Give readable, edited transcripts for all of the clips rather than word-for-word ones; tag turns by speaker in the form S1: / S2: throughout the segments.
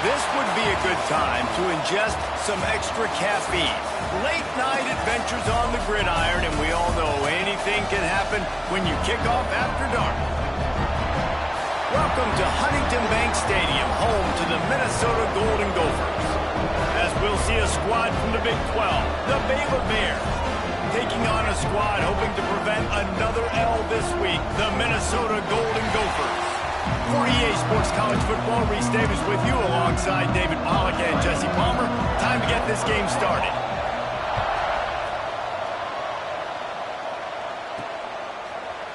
S1: This would be a good time to ingest some extra caffeine. Late night adventures on the gridiron, and we all know anything can happen when you kick off after dark. Welcome to Huntington Bank Stadium, home to the Minnesota Golden Gophers. As we'll see a squad from the Big 12, the Baylor Bears, taking on a squad hoping to prevent another L this week, the Minnesota Golden Gophers. For EA Sports College Football, Reese Davis with you alongside David Pollack and Jesse Palmer. Time to get this game started.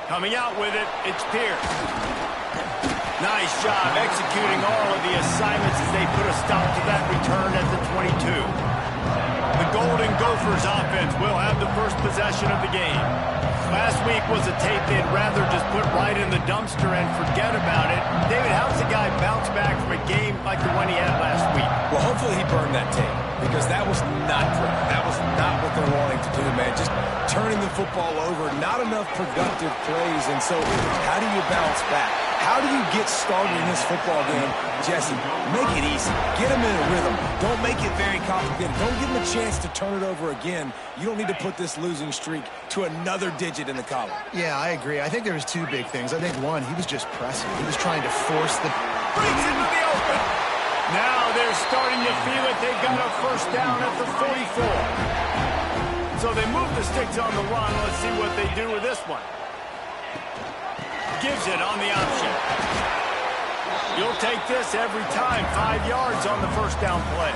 S1: Coming out with it, it's Pierce. Nice job executing all of the assignments as they put a stop to that return at the 22. The Golden Gophers offense will have the first possession of the game. Last week was a tape they'd rather just put right in the dumpster and forget about it. David, how's the guy bounce back from a game like the one he had last week?
S2: Well, hopefully he burned that tape, because that was not pretty. That was not what they're wanting to do, man. Just turning the football over, not enough productive plays. And so how do you bounce back? How do you get started in this football game? Jesse, make it easy. Get him in a rhythm. Don't make it very complicated. Don't give him a chance to turn it over again. You don't need to put this losing streak to another digit in the column.
S3: Yeah, I agree. I think there was two big things. I think, one, he was just pressing. He was trying to force the...
S1: Brings into the open. Now they're starting to feel it. They got a first down at the 44. So they move the sticks on the run. Let's see what they do with this one. Gives it on the option. You'll take this every time. 5 yards on the first down play.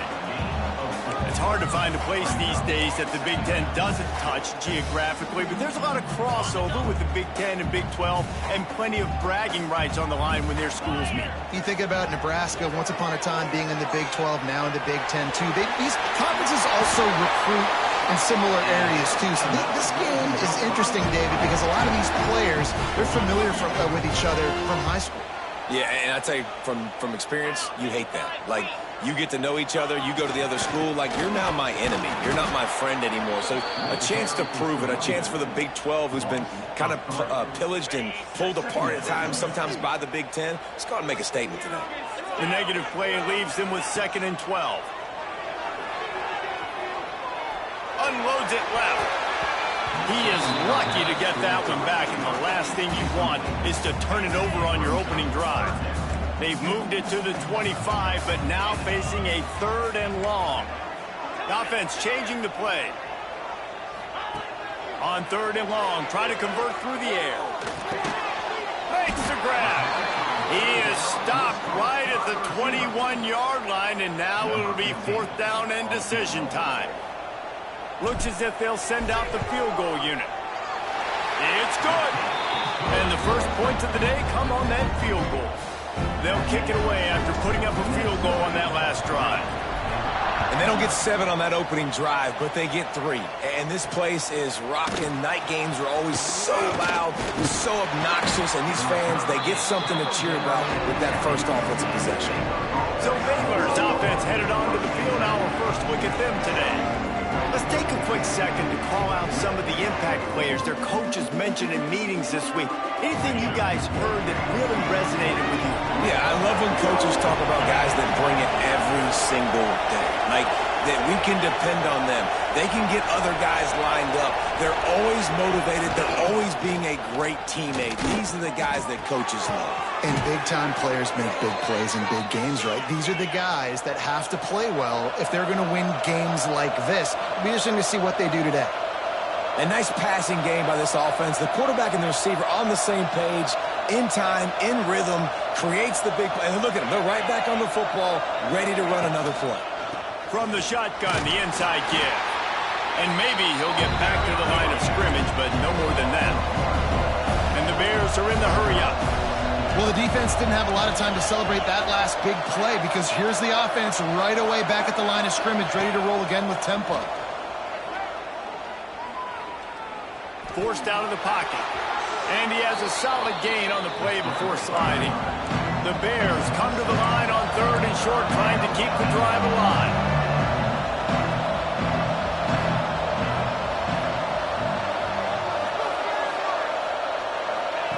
S1: It's hard to find a place these days that the Big Ten doesn't touch geographically, but there's a lot of crossover with the Big Ten and Big 12 and plenty of bragging rights on the line when their schools meet.
S3: You think about Nebraska, once upon a time being in the Big 12, now in the Big 10 too. These conferences also recruit in similar areas too. So this game is interesting, David, because a lot of these players, they're familiar with each other from high school.
S2: Yeah, and I tell you, from experience, you hate that. Like, you get to know each other, you go to the other school, like, you're now my enemy. You're not my friend anymore. So a chance to prove it, a chance for the Big 12, who's been kind of pillaged and pulled apart at times, sometimes by the Big 10. Let's go out and make a statement today.
S1: The negative play leaves them with 2nd and 12. Unloads it left. He is lucky to get that one back, and the last thing you want is to turn it over on your opening drive. They've moved it to the 25, but now facing a 3rd and long. The offense changing the play. On 3rd and long, try to convert through the air. Makes the grab. He is stopped right at the 21-yard line, and now it'll be 4th down and decision time. Looks as if they'll send out the field goal unit. It's good. And the first points of the day come on that field goal. They'll kick it away after putting up a field goal on that last drive.
S2: And they don't get 7 on that opening drive, but they get 3. And this place is rocking. Night games are always so loud, so obnoxious, and these fans, they get something to cheer about with that first offensive possession.
S1: So Baylor's offense headed onto the field. Our first look at them today. Let's take a quick second to call out some of the impact players their coaches mentioned in meetings this week. Anything you guys heard that really resonated with you?
S2: Yeah, I love when coaches talk about guys that bring it every single day. Like, that we can depend on them. They can get other guys lined up. They're always motivated. They're always being a great teammate. These are the guys that coaches love.
S3: And big-time players make big plays in big games, right? These are the guys that have to play well if they're going to win games like this. It'll be interesting to see what they do today.
S2: A nice passing game by this offense. The quarterback and the receiver on the same page, in time, in rhythm, creates the big play. And look at them. They're right back on the football, ready to run another play.
S1: From the shotgun, the inside give. And maybe he'll get back to the line of scrimmage, but no more than that. And the Bears are in the hurry-up.
S3: Well, the defense didn't have a lot of time to celebrate that last big play, because here's the offense right away back at the line of scrimmage, ready to roll again with tempo.
S1: Forced out of the pocket. And he has a solid gain on the play before sliding. The Bears come to the line on 3rd and short, trying to keep the drive alive.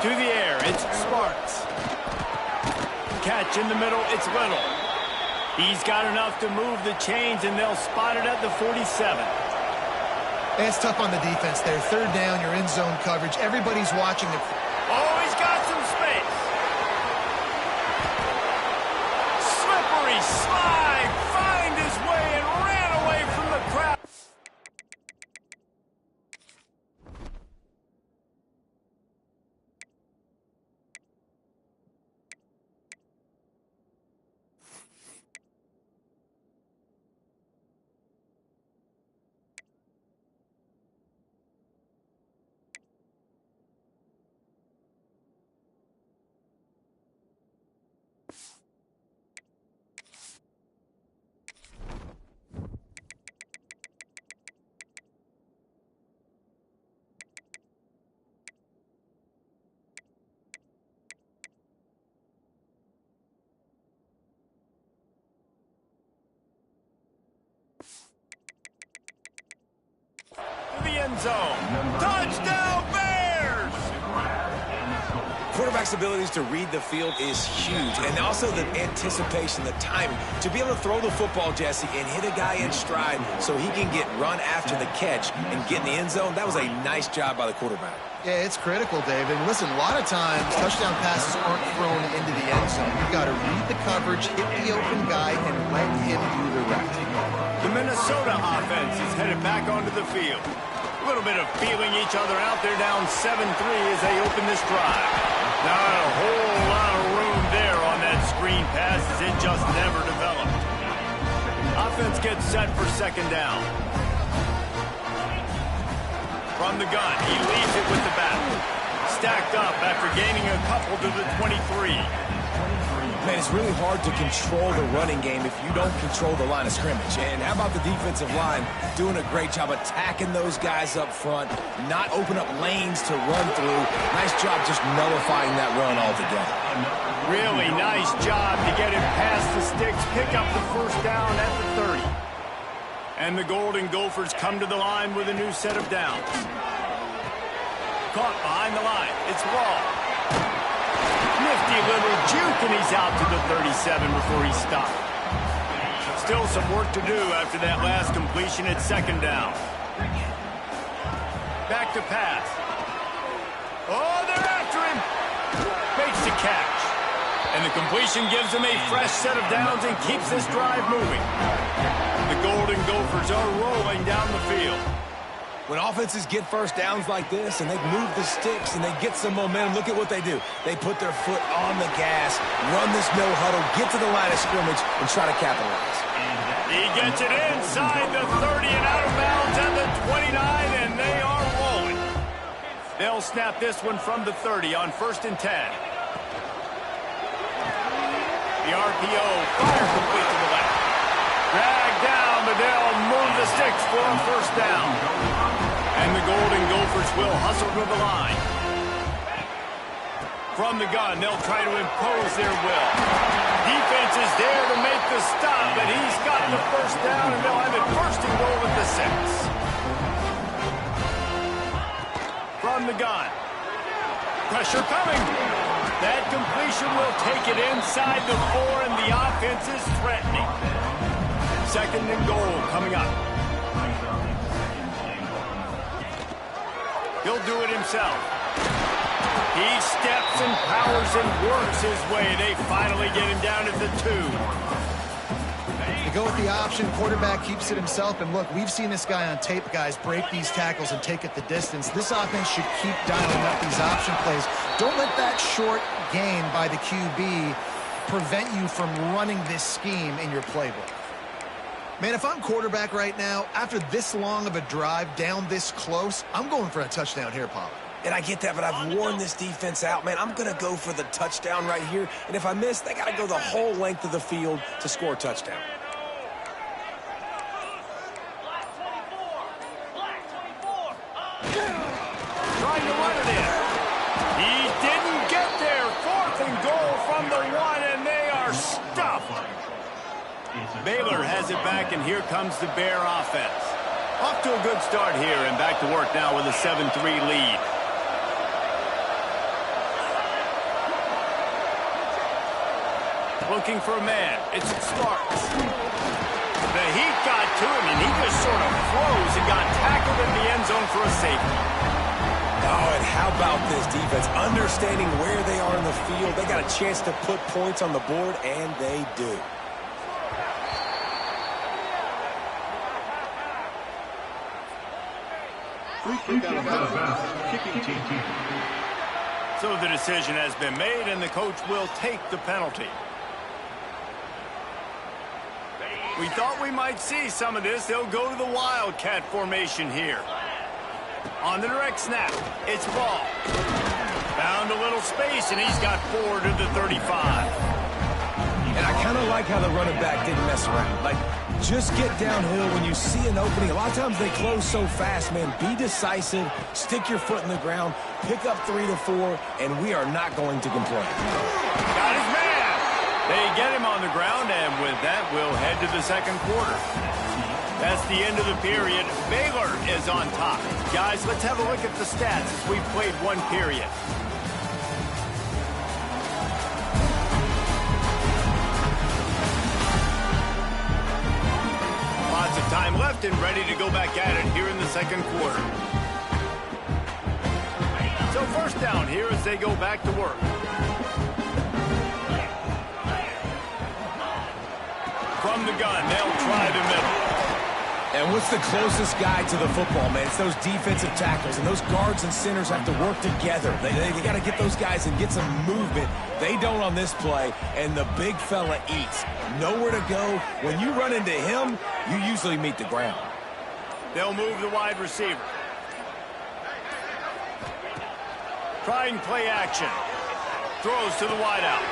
S1: To the air, it's Sparks. Catch in the middle, it's Little. He's got enough to move the chains, and they'll spot it at the 47.
S3: It's tough on the defense there. Third down, you're in zone coverage. Everybody's watching it.
S1: Oh, he's got some space. Slippery slide, find his way and ran away from the crowd. The end zone. Touchdown, Bears!
S2: Quarterback's abilities to read the field is huge, and also the anticipation, the timing. To be able to throw the football, Jesse, and hit a guy in stride so he can get run after the catch and get in the end zone, that was a nice job by the quarterback.
S3: Yeah, it's critical, Dave. And listen, a lot of times, touchdown passes aren't thrown into the end zone. You've got to read the coverage, hit the open guy, and let him do the rest.
S1: The Minnesota offense is headed back onto the field. A little bit of feeling each other out there, down 7-3 as they open this drive. Not a whole lot of room there on that screen pass as it just never developed. Offense gets set for second down. From the gun, he leads it with the bat. Stacked up after gaining a couple to the 23.
S2: Man, it's really hard to control the running game if you don't control the line of scrimmage. And how about the defensive line doing a great job attacking those guys up front, not open up lanes to run through. Nice job just nullifying that run altogether.
S1: Really nice job to get it past the sticks, pick up the first down at the 30. And the Golden Gophers come to the line with a new set of downs. Caught behind the line. It's Raw. Nifty little juke, and he's out to the 37 before he stopped. Still some work to do after that last completion at second down. Back to pass. Oh, they're after him. Makes the catch. And the completion gives him a fresh set of downs and keeps this drive moving. The Golden Gophers are rolling down the field.
S2: When offenses get first downs like this and they move the sticks and they get some momentum, look at what they do. They put their foot on the gas, run this no huddle, get to the line of scrimmage, and try to capitalize.
S1: He gets it inside the 30 and out of bounds at the 29, and they are rolling. They'll snap this one from the 30 on 1st and 10. The RPO fire complete to the left. Dragged down, but they'll move the sticks for a first down. And the Golden Gophers will hustle to the line. From the gun, they'll try to impose their will. Defense is there to make the stop, but he's gotten the first down, and they'll have it first and goal at the 6. From the gun. Pressure coming. That completion will take it inside the 4, and the offense is threatening. Second and goal coming up. He'll do it himself. He steps and powers and works his way. They finally get him down at the 2.
S3: They go with the option. Quarterback keeps it himself. And look, we've seen this guy on tape, guys, break these tackles and take it the distance. This offense should keep dialing up these option plays. Don't let that short gain by the QB prevent you from running this scheme in your playbook. Man, if I'm quarterback right now, after this long of a drive down this close, I'm going for a touchdown here, Paul.
S2: And I get that, but I've worn this defense out, man. I'm going to go for the touchdown right here. And if I miss, they got to go the whole length of the field to score a touchdown.
S1: Trying to run it in. He didn't get there. 4th and goal from the 1, and they are stuffed. Baylor has it back, and here comes the Bear offense. Off to a good start here, and back to work now with a 7-3 lead. Looking for a man. It's Sparks. The heat got to him, and he just sort of froze and got tackled in the end zone for a safety.
S2: Oh, and how about this defense? Understanding where they are in the field. They got a chance to put points on the board, and they do.
S1: So the decision has been made, and the coach will take the penalty. We thought we might see some of this. They'll go to the Wildcat formation here. On the direct snap, it's ball. Found a little space, and he's got 4 to the 35.
S2: And I kind of like how the running back didn't mess around. Like, just get downhill when you see an opening. A lot of times they close so fast, man. Be decisive, stick your foot in the ground, pick up 3 to 4, and we are not going to complain.
S1: Got his man. They get him on the ground, and with that, we'll head to the second quarter. That's the end of the period. Baylor is on top. Guys, let's have a look at the stats as we've played one period. Lots of time left and ready to go back at it here in the second quarter. So first down here as they go back to work. From the gun, they'll try the middle.
S2: And what's the closest guy to the football, man? It's those defensive tackles, and those guards and centers have to work together. They got to get those guys and get some movement. They don't on this play, and the big fella eats. Nowhere to go. When you run into him, you usually meet the ground.
S1: They'll move the wide receiver. Trying play action. Throws to the wideout.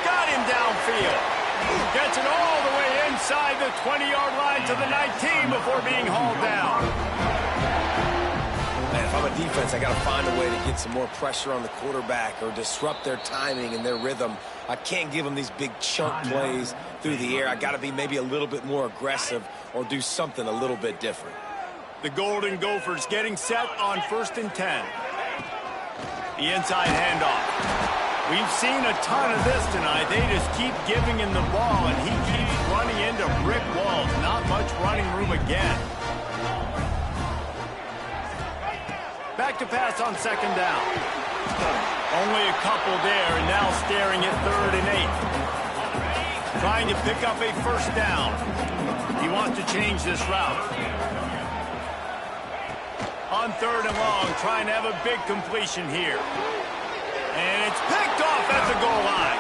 S1: Got him downfield. Gets it all the way inside the 20-yard line to the 19 before being hauled down.
S2: Man, if I'm a defense, I got to find a way to get some more pressure on the quarterback or disrupt their timing and their rhythm. I can't give them these big chunk plays through the air. I got to be maybe a little bit more aggressive or do something a little bit different.
S1: The Golden Gophers getting set on 1st and 10. The inside handoff. We've seen a ton of this tonight. They just keep giving him the ball, and he keeps running into brick walls. Not much running room again. Back to pass on 2nd down. Only a couple there, and now staring at 3rd and 8. Trying to pick up a 1st down. He wants to change this route. On 3rd and long, trying to have a big completion here. And it's picked off at the goal line.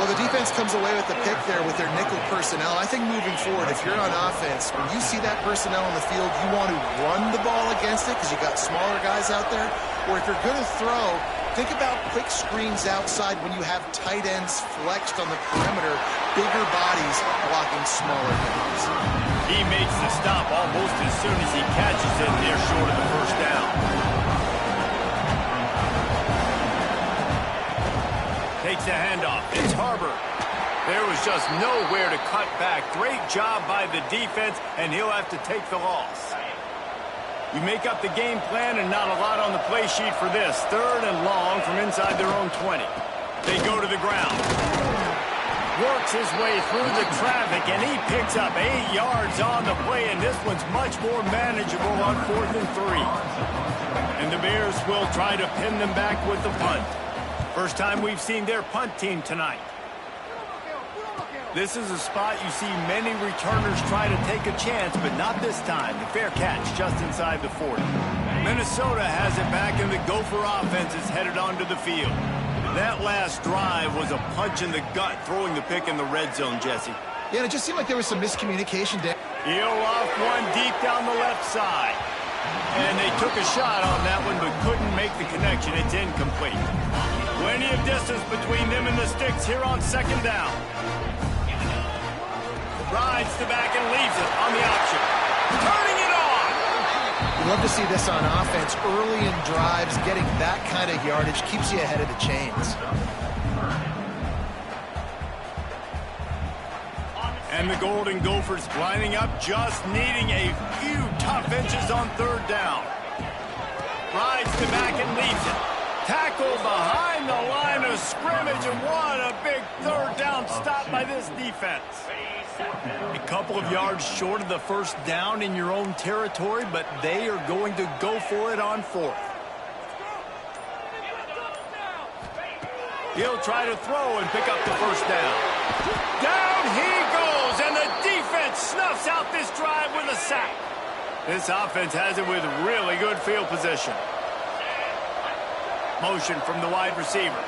S3: Well, the defense comes away with the pick there with their nickel personnel. I think moving forward, if you're on offense, when you see that personnel on the field, you want to run the ball against it because you've got smaller guys out there. Or if you're going to throw, think about quick screens outside when you have tight ends flexed on the perimeter, bigger bodies blocking smaller guys.
S1: He makes the stop almost as soon as he catches it there short of the 1st down. Takes the handoff. It's Harbor. There was just nowhere to cut back. Great job by the defense, and he'll have to take the loss. You make up the game plan and not a lot on the play sheet for this. 3rd and long from inside their own 20. They go to the ground. Works his way through the traffic, and he picks up 8 yards on the play, and this one's much more manageable on 4th and 3. And the Bears will try to pin them back with the punt. First time we've seen their punt team tonight. This is a spot you see many returners try to take a chance, but not this time. The fair catch just inside the 40. Minnesota has it back, and the Gopher offense is headed onto the field. That last drive was a punch in the gut, throwing the pick in the red zone, Jesse.
S3: Yeah, and it just seemed like there was some miscommunication there.
S1: He'll off one deep down the left side. And they took a shot on that one, but couldn't make the connection. It's incomplete. Plenty of distance between them and the sticks here on 2nd down. Rides the back and leaves it on the option. Turning it on!
S3: You love to see this on offense. Early in drives, getting that kind of yardage keeps you ahead of the chains.
S1: And the Golden Gophers lining up, just needing a few tough inches on 3rd down. Rides the back and leaves it. Tackle behind the line of scrimmage, and what a big third down stop by this defense. A couple of yards short of the first down in your own territory, but they are going to go for it on fourth. He'll try to throw and pick up the first down. Down he goes, and the defense snuffs out this drive with a sack. This offense has it with really good field position. Motion from the wide receiver.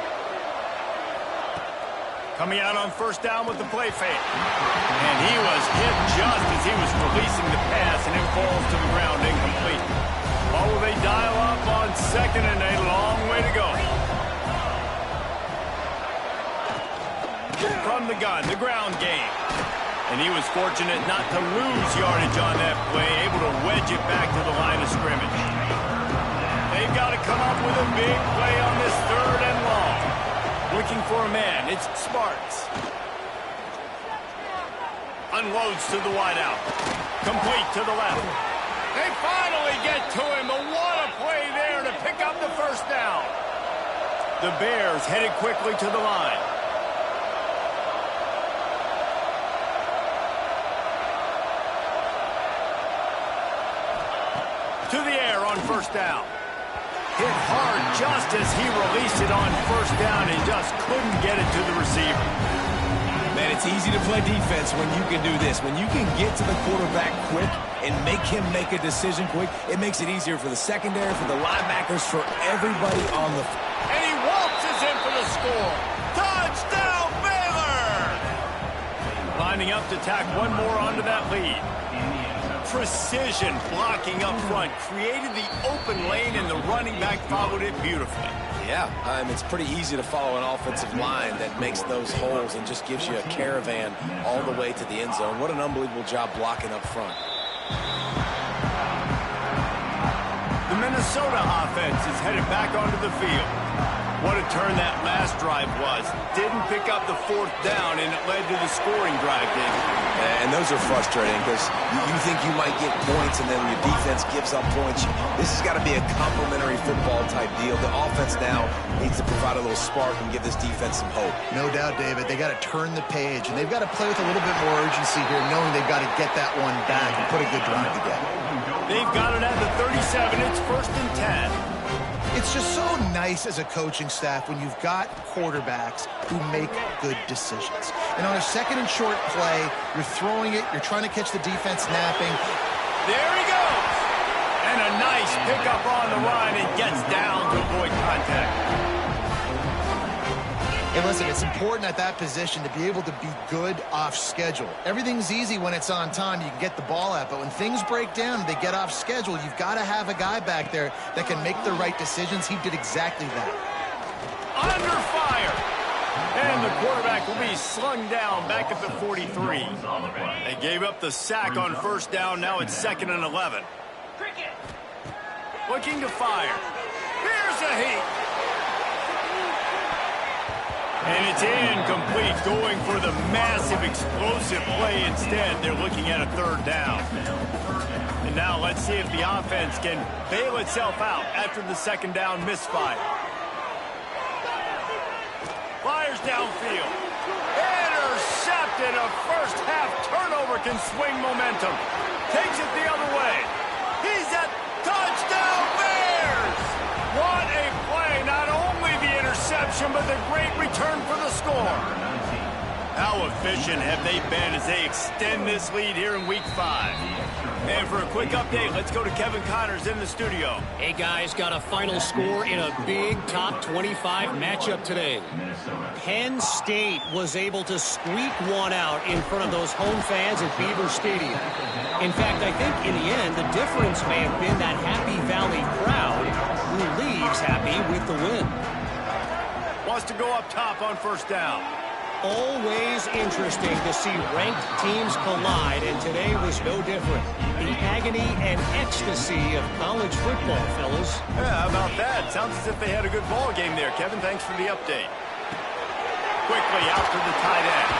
S1: Coming out on first down with the play fake. And he was hit just as he was releasing the pass, and it falls to the ground incomplete. Oh, will they dial up on second, and a long way to go. From the gun, the ground game. And he was fortunate not to lose yardage on that play, able to wedge it back to the line of scrimmage. They've got to come up with a big play on this third and long. Looking for a man. It's Sparks. Unloads to the wideout. Complete to the left. They finally get to him, but what a play there to pick up the first down. The Bears headed quickly to the line. To the air on first down. Hit hard just as he released it on first down and just couldn't get it to the receiver.
S2: Man, it's easy to play defense when you can do this. When you can get to the quarterback quick and make him make a decision quick, it makes it easier for the secondary, for the linebackers, for everybody on the field.
S1: And he waltzes in for the score. Touchdown, Baylor! Lining up to tack one more onto that lead. Precision blocking up front, created the open lane, and the running back followed it beautifully.
S2: Yeah, it's pretty easy to follow an offensive line that makes those holes and just gives you a caravan all the way to the end zone. What an unbelievable job blocking up front.
S1: The Minnesota offense is headed back onto the field. What a turn that last drive was. Didn't pick up the fourth down, and it led to the scoring drive, David.
S2: And those are frustrating because you think you might get points, and then your defense gives up points. This has got to be a complementary football type deal. The offense now needs to provide a little spark and give this defense some hope.
S3: No doubt, David. They got to turn the page, and they've got to play with a little bit more urgency here, knowing they've got to get that one back and put a good drive together.
S1: They've got it at the 37. It's 1st and 10.
S3: It's just so nice as a coaching staff when you've got quarterbacks who make good decisions. And on a second and short play, you're throwing it, you're trying to catch the defense napping.
S1: There he goes! And a nice pickup on the run and gets down to avoid contact.
S3: And listen, it's important at that position to be able to be good off schedule. Everything's easy when it's on time. You can get the ball out. But when things break down and they get off schedule, you've got to have a guy back there that can make the right decisions. He did exactly that.
S1: Under fire. And the quarterback will be slung down back at the 43. They gave up the sack on first down. Now it's 2nd and 11. Looking to fire. Here's a heat. And it's incomplete, going for the massive explosive play instead. They're looking at a third down. And now let's see if the offense can bail itself out after the second down misfire. Fires downfield. Intercepted. A first half turnover can swing momentum. Takes it the other way. He's at touchdown Bears! What a play. Not only the interception, but the great return for the score. How efficient have they been as they extend this lead here in Week 5? And for a quick update, let's go to Kevin Connors in the studio.
S4: Hey, guys, got a final score in a big top 25 matchup today. Penn State was able to squeak one out in front of those home fans at Beaver Stadium. In fact, I think in the end, the difference may have been that Happy Valley crowd who leaves happy with the win.
S1: Wants to go up top on first down.
S4: Always interesting to see ranked teams collide, and today was no different. The agony and ecstasy of college football, fellas.
S1: Yeah, how about that? Sounds as if they had a good ball game there. Kevin, thanks for the update. Quickly out to the tight end.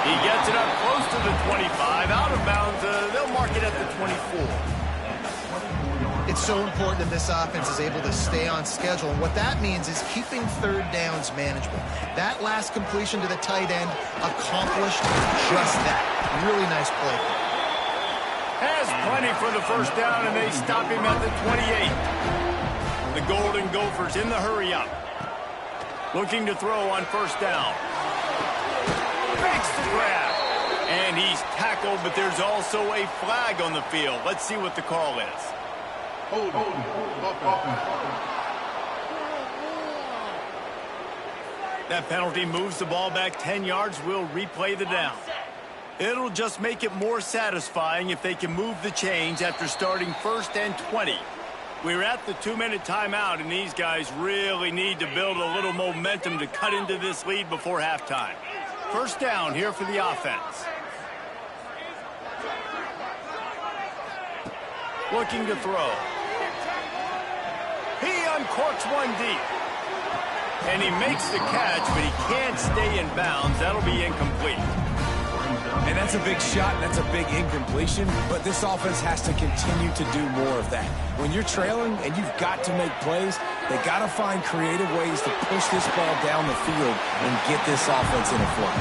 S1: He gets it up close to the 25. Out of bounds, they'll mark it at the 24.
S3: It's so important that this offense is able to stay on schedule. And what that means is keeping third downs manageable. That last completion to the tight end accomplished just that. Really nice play.
S1: Has plenty for the first down, and they stop him at the 28. The Golden Gophers in the hurry-up. Looking to throw on first down. Makes the grab. And he's tackled, but there's also a flag on the field. Let's see what the call is. That penalty moves the ball back 10 yards. We'll replay the down. It'll just make it more satisfying if they can move the chains after starting 1st and 20. We're at the 2-minute timeout, and these guys really need to build a little momentum to cut into this lead before halftime. First down here for the offense. Looking to throw. He uncorks one deep. And he makes the catch, but he can't stay in bounds. That'll be incomplete.
S2: And that's a big shot, and that's a big incompletion, but this offense has to continue to do more of that. When you're trailing and you've got to make plays, they got to find creative ways to push this ball down the field and get this offense in a flow.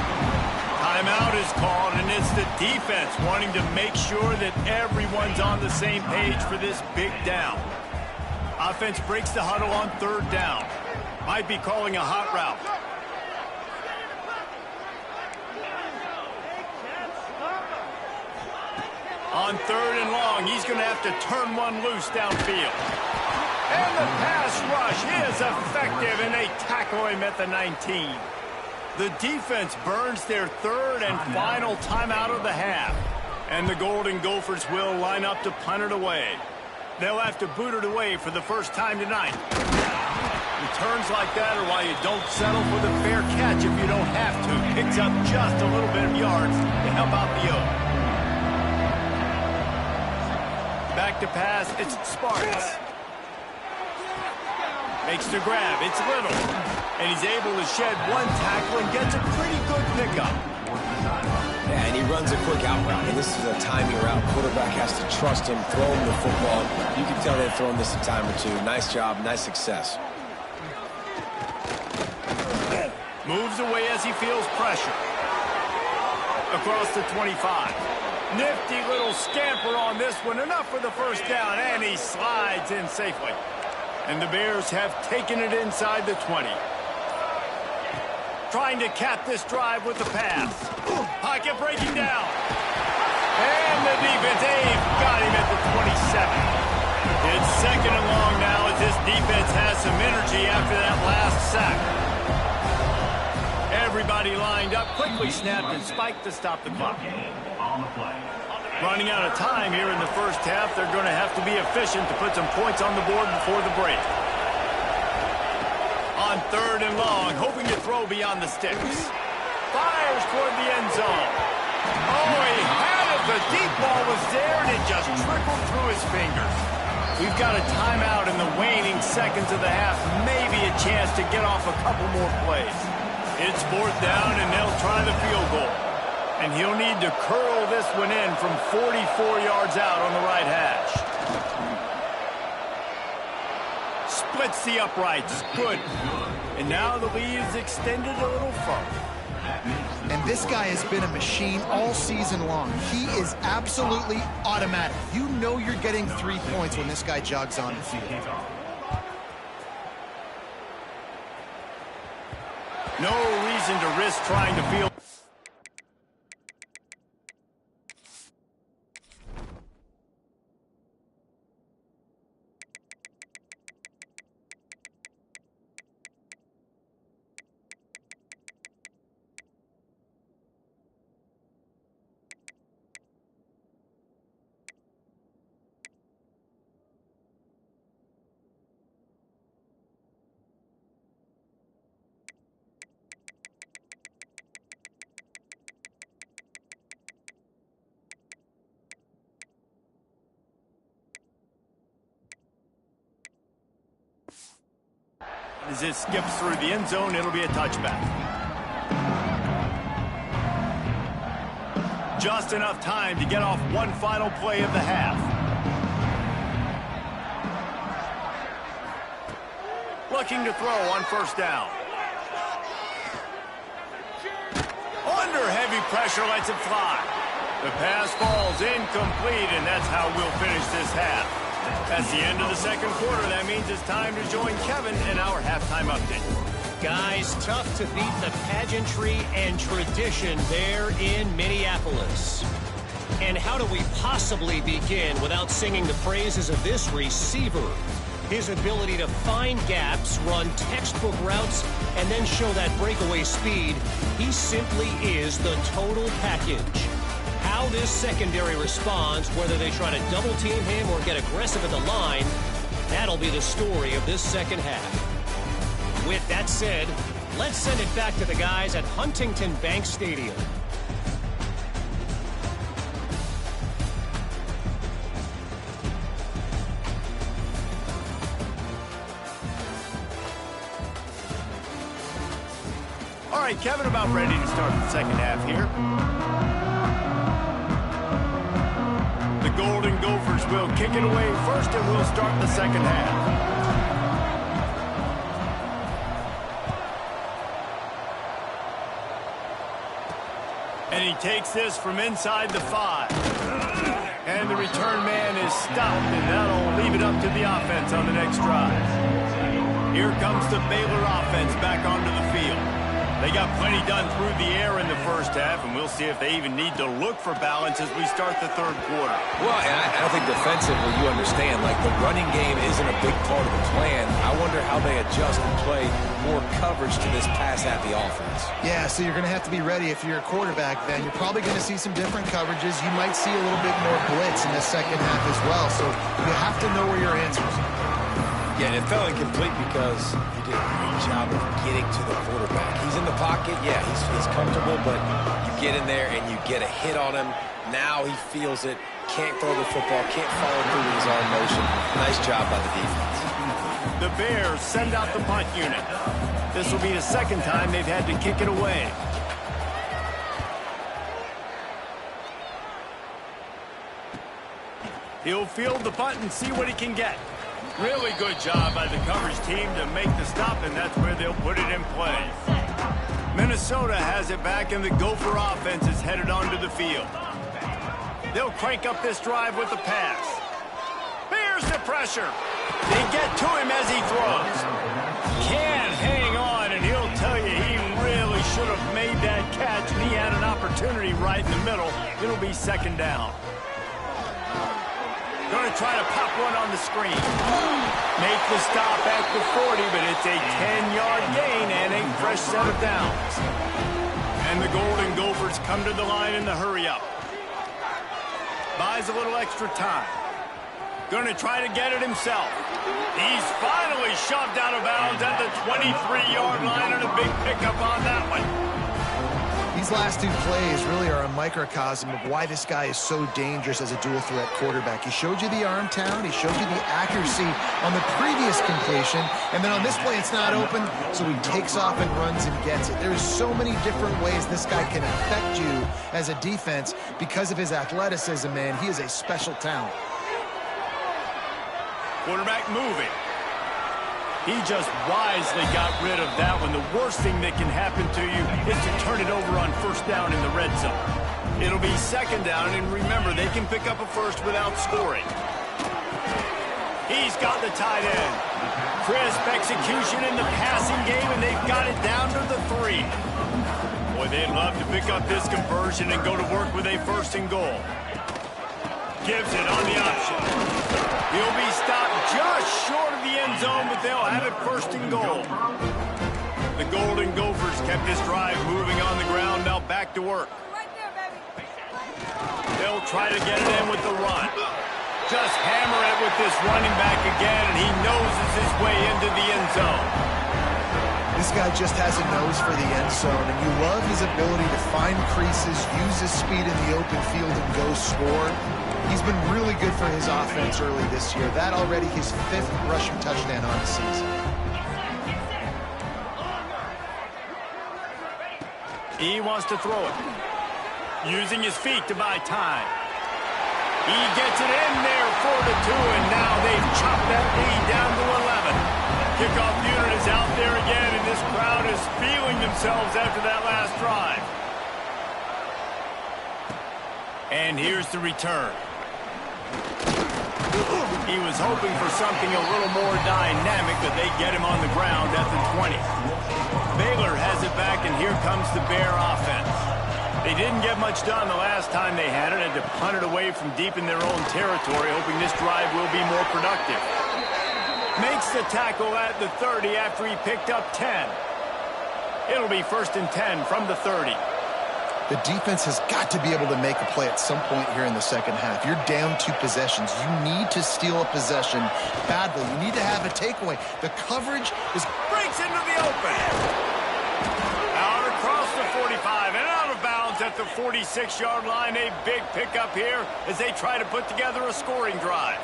S1: Timeout is called, and it's the defense wanting to make sure that everyone's on the same page for this big down. Offense breaks the huddle on third down. Might be calling a hot route. On third and long, he's going to have to turn one loose downfield. And the pass rush is effective, and they tackle him at the 19. The defense burns their third and final timeout of the half. And the Golden Gophers will line up to punt it away. They'll have to boot it away for the first time tonight. Returns like that are why you don't settle for the fair catch if you don't have to. Picks up just a little bit of yards to help out the Oaks. Back to pass, it's Sparks. Makes the grab, it's Little. And he's able to shed one tackle and gets a pretty good pickup.
S2: Yeah, and he runs a quick out route, and this is a timing route. Quarterback has to trust him, throw him the football. You can tell they've thrown this a time or two. Nice job, nice success.
S1: Moves away as he feels pressure. Across the 25. Nifty little scamper on this one. Enough for the first down, and he slides in safely. And the Bears have taken it inside the 20. Trying to cap this drive with the pass. Pocket breaking down. And the defense, they've got him at the 27. It's second and long now as this defense has some energy after that last sack. Everybody lined up, quickly snapped and spiked to stop the clock. Running out of time here in the first half, they're going to have to be efficient to put some points on the board before the break. On third and long, hoping to throw beyond the sticks. Fires toward the end zone. Oh, he had it. The deep ball was there, and it just trickled through his fingers. We've got a timeout in the waning seconds of the half. Maybe a chance to get off a couple more plays. It's fourth down, and they'll try the field goal. And he'll need to curl this one in from 44 yards out on the right hash. Splits the uprights. Good. And now the lead is extended a little further.
S3: And this guy has been a machine all season long. He is absolutely automatic. You know you're getting 3 points when this guy jogs on the field.
S1: No reason to risk trying to field. As it skips through the end zone, it'll be a touchback. Just enough time to get off one final play of the half. looking to throw on first down. Under heavy pressure, lets it fly. The pass falls incomplete, and that's how we'll finish this half. That's the end of the second quarter. That means it's time to join Kevin in our halftime update.
S4: Guys, tough to beat the pageantry and tradition there in Minneapolis. And how do we possibly begin without singing the praises of this receiver? His ability to find gaps, run textbook routes, and then show that breakaway speed. He simply is the total package. How this secondary responds, whether they try to double team him or get aggressive at the line, that'll be the story of this second half. With that said, let's send it back to the guys at Huntington Bank Stadium.
S1: All right, Kevin, about ready to start the second half here. The Golden Gophers will kick it away first, and we'll start the second half. And he takes this from inside the 5. And the return man is stopped, and that'll leave it up to the offense on the next drive. Here comes the Baylor offense back onto the field. They got plenty done through the air in the first half, and we'll see if they even need to look for balance as we start the third quarter.
S2: Well, and I think defensively, you understand, like the running game isn't a big part of the plan. I wonder how they adjust and play more coverage to this pass-happy offense.
S3: Yeah, so you're going to have to be ready if you're a quarterback then. You're probably going to see some different coverages. You might see a little bit more blitz in the second half as well, so you have to know where your answers are.
S2: Yeah, and it fell incomplete because he did a great job of getting to the quarterback. He's in the pocket, yeah, he's comfortable, but you get in there and you get a hit on him. Now he feels it, can't throw the football, can't follow through with his arm motion. Nice job by the defense.
S1: The Bears send out the punt unit. This will be the second time they've had to kick it away. He'll field the punt and see what he can get. Really good job by the coverage team to make the stop, and that's where they'll put it in play. Minnesota has it back, and the Gopher offense is headed onto the field. They'll crank up this drive with the pass. Here's the pressure. They get to him as he throws. Can't hang on, and he'll tell you he really should have made that catch, and he had an opportunity right in the middle. It'll be second down. Going to try to pop one on the screen. Make the stop at the 40, but it's a 10-yard gain and a fresh set of downs. And the Golden Gophers come to the line in the hurry-up. Buys a little extra time. Going to try to get it himself. He's finally shoved out of bounds at the 23-yard line, and a big pickup on that one.
S3: These last two plays really are a microcosm of why this guy is so dangerous as a dual-threat quarterback. He showed you the arm talent, he showed you the accuracy on the previous completion, and then on this play it's not open, so he takes off and runs and gets it. There's so many different ways this guy can affect you as a defense because of his athleticism, man. He is a special talent.
S1: Quarterback moving. He just wisely got rid of that one. The worst thing that can happen to you is to turn it over on first down in the red zone. It'll be second down, and remember, they can pick up a first without scoring. He's got the tight end. Crisp execution in the passing game, and they've got it down to the 3. Boy, they'd love to pick up this conversion and go to work with a first and goal. Gives it on the option. He'll be stopped just short of the end zone, but they'll have it first and goal. The Golden Gophers kept this drive moving on the ground. Now back to work. They'll try to get it in with the run. Just hammer it with this running back again, and he noses his way into the end zone.
S3: This guy just has a nose for the end zone, and you love his ability to find creases, use his speed in the open field, and go score. He's been really good for his offense early this year. That already his 5th rushing touchdown on the season.
S1: He wants to throw it. Using his feet to buy time. He gets it in there for the 2, and now they've chopped that lead down to 11. Kickoff unit is out there again, and this crowd is feeling themselves after that last drive. And here's the return. He was hoping for something a little more dynamic, but they get him on the ground at the 20. Baylor has it back, and here comes the Bear offense. They didn't get much done the last time they had it, had to punt it away from deep in their own territory, hoping this drive will be more productive. Makes the tackle at the 30 after he picked up 10. It'll be 1st and 10 from the 30.
S3: The defense has got to be able to make a play at some point here in the second half. You're down 2 possessions. You need to steal a possession badly. You need to have a takeaway. The coverage is...
S1: Breaks into the open. Out across the 45 and out of bounds at the 46-yard line. A big pickup here as they try to put together a scoring drive.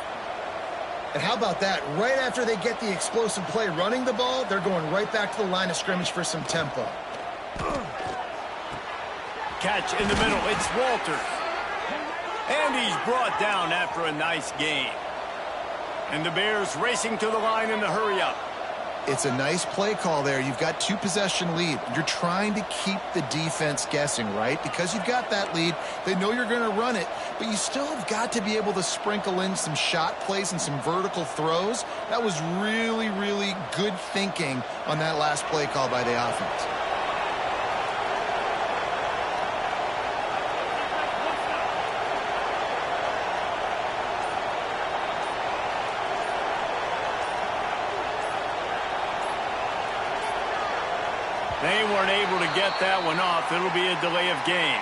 S3: And how about that? Right after they get the explosive play running the ball, they're going right back to the line of scrimmage for some tempo.
S1: Catch in the middle. It's Walters. And he's brought down after a nice gain. And the Bears racing to the line in the hurry-up.
S3: It's a nice play call there. You've got 2-possession lead. You're trying to keep the defense guessing, right? Because you've got that lead. They know you're going to run it, but you still have got to be able to sprinkle in some shot plays and some vertical throws. That was really, really good thinking on that last play call by the offense.
S1: They weren't able to get that one off. It'll be a delay of game.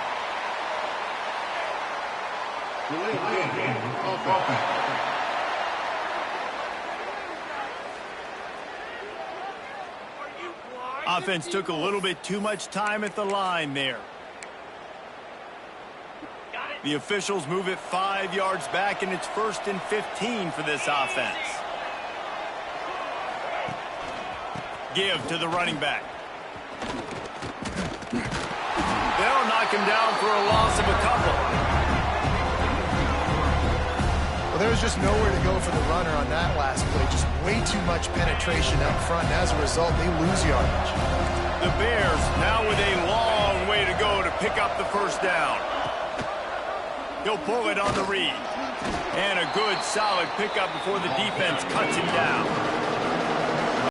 S1: Offense took a little bit too much time at the line there. The officials move it 5 yards back, and it's 1st and 15 for this offense. Give to the running back. They'll knock him down for a loss of a couple.
S3: Well, there was just nowhere to go for the runner on that last play. Just way too much penetration up front. And as a result, they lose yardage.
S1: The Bears now with a long way to go to pick up the 1st down. He'll pull it on the read. And a good, solid pickup before the defense cuts him down.